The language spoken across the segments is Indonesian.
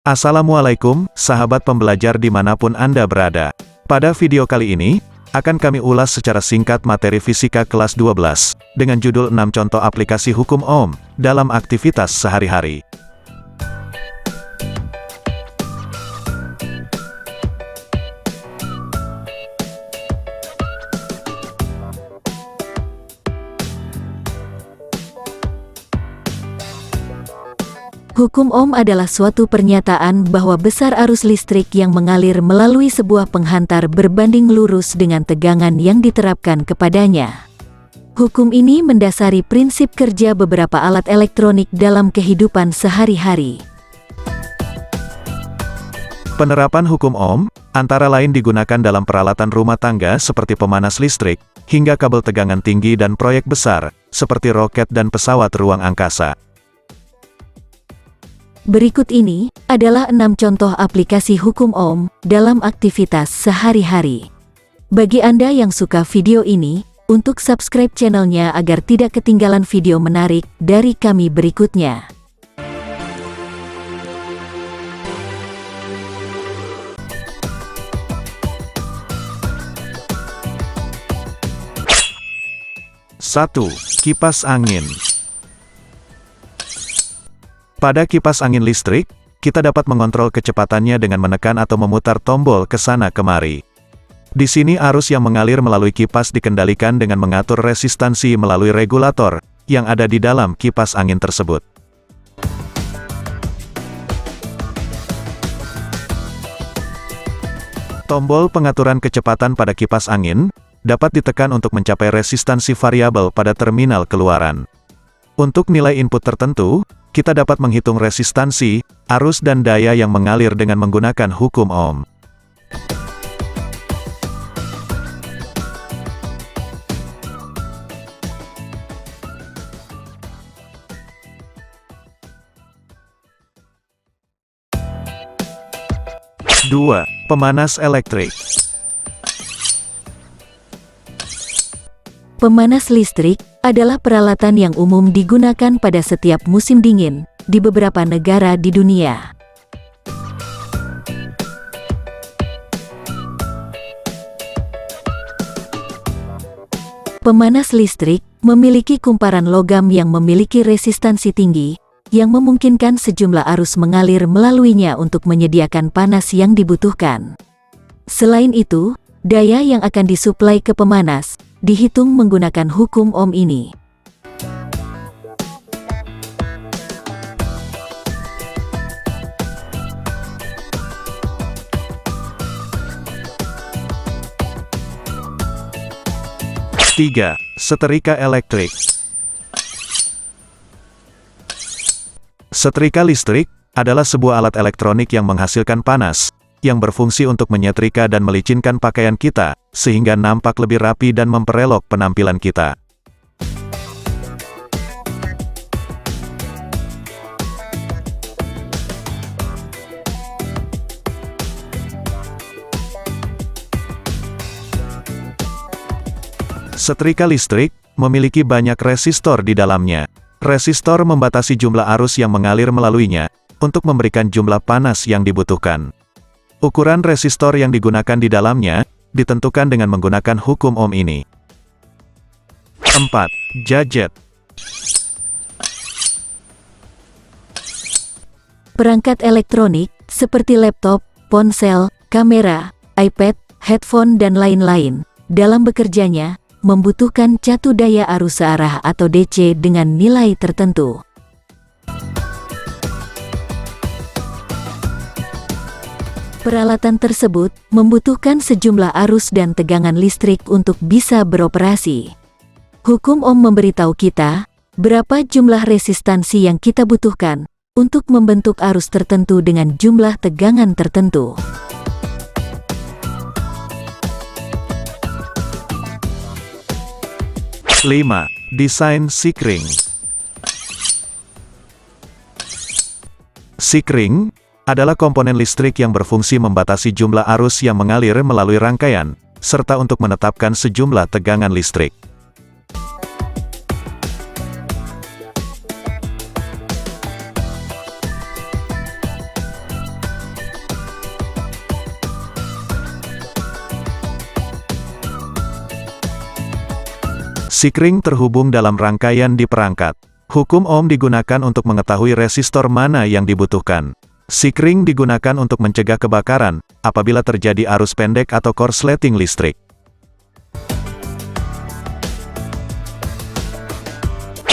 Assalamualaikum, sahabat pembelajar dimanapun Anda berada. Pada video kali ini, akan kami ulas secara singkat materi fisika kelas 12, dengan judul 6 contoh aplikasi hukum Ohm, dalam aktivitas sehari-hari. Hukum Ohm adalah suatu pernyataan bahwa besar arus listrik yang mengalir melalui sebuah penghantar berbanding lurus dengan tegangan yang diterapkan kepadanya. Hukum ini mendasari prinsip kerja beberapa alat elektronik dalam kehidupan sehari-hari. Penerapan hukum Ohm, antara lain digunakan dalam peralatan rumah tangga seperti pemanas listrik, hingga kabel tegangan tinggi dan proyek besar, seperti roket dan pesawat ruang angkasa. Berikut ini adalah 6 contoh aplikasi hukum Ohm dalam aktivitas sehari-hari. Bagi Anda yang suka video ini, untuk subscribe channelnya agar tidak ketinggalan video menarik dari kami berikutnya. Satu, kipas angin. Pada kipas angin listrik, kita dapat mengontrol kecepatannya dengan menekan atau memutar tombol ke sana kemari. Di sini arus yang mengalir melalui kipas dikendalikan dengan mengatur resistansi melalui regulator yang ada di dalam kipas angin tersebut. Tombol pengaturan kecepatan pada kipas angin dapat ditekan untuk mencapai resistansi variabel pada terminal keluaran. Untuk nilai input tertentu, kita dapat menghitung resistansi, arus dan daya yang mengalir dengan menggunakan hukum Ohm. Dua, pemanas elektrik. Pemanas listrik adalah peralatan yang umum digunakan pada setiap musim dingin di beberapa negara di dunia. Pemanas listrik memiliki kumparan logam yang memiliki resistansi tinggi, yang memungkinkan sejumlah arus mengalir melaluinya untuk menyediakan panas yang dibutuhkan. Selain itu, daya yang akan disuplai ke pemanas dihitung menggunakan hukum Ohm ini. Tiga, setrika elektrik. Setrika listrik adalah sebuah alat elektronik yang menghasilkan panas, yang berfungsi untuk menyetrika dan melicinkan pakaian kita, sehingga nampak lebih rapi dan memperelok penampilan kita. Setrika listrik memiliki banyak resistor di dalamnya. Resistor membatasi jumlah arus yang mengalir melaluinya, untuk memberikan jumlah panas yang dibutuhkan. Ukuran resistor yang digunakan di dalamnya, ditentukan dengan menggunakan hukum Ohm ini. 4. Gadget. Perangkat elektronik, seperti laptop, ponsel, kamera, iPad, headphone dan lain-lain, dalam bekerjanya, membutuhkan catu daya arus searah atau DC dengan nilai tertentu. Peralatan tersebut membutuhkan sejumlah arus dan tegangan listrik untuk bisa beroperasi. Hukum Ohm memberitahu kita berapa jumlah resistansi yang kita butuhkan untuk membentuk arus tertentu dengan jumlah tegangan tertentu. Lima, desain Sikring. Sikring adalah komponen listrik yang berfungsi membatasi jumlah arus yang mengalir melalui rangkaian, serta untuk menetapkan sejumlah tegangan listrik. SiC-ring terhubung dalam rangkaian di perangkat. Hukum Ohm digunakan untuk mengetahui resistor mana yang dibutuhkan. SiC-ring digunakan untuk mencegah kebakaran apabila terjadi arus pendek atau korsleting listrik.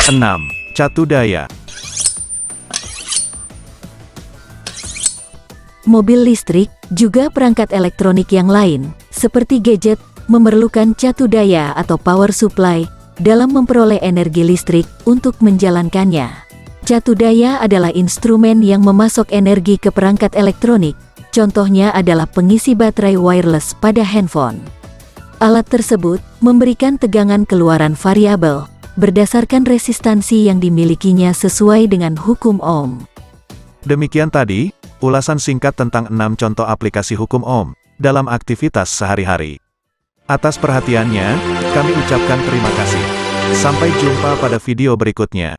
6. Catu daya. Mobil listrik, juga perangkat elektronik yang lain, seperti gadget, memerlukan catu daya atau power supply dalam memperoleh energi listrik untuk menjalankannya. Catu daya adalah instrumen yang memasok energi ke perangkat elektronik, contohnya adalah pengisi baterai wireless pada handphone. Alat tersebut memberikan tegangan keluaran variabel, berdasarkan resistansi yang dimilikinya sesuai dengan hukum Ohm. Demikian tadi, ulasan singkat tentang 6 contoh aplikasi hukum Ohm dalam aktivitas sehari-hari. Atas perhatiannya, kami ucapkan terima kasih. Sampai jumpa pada video berikutnya.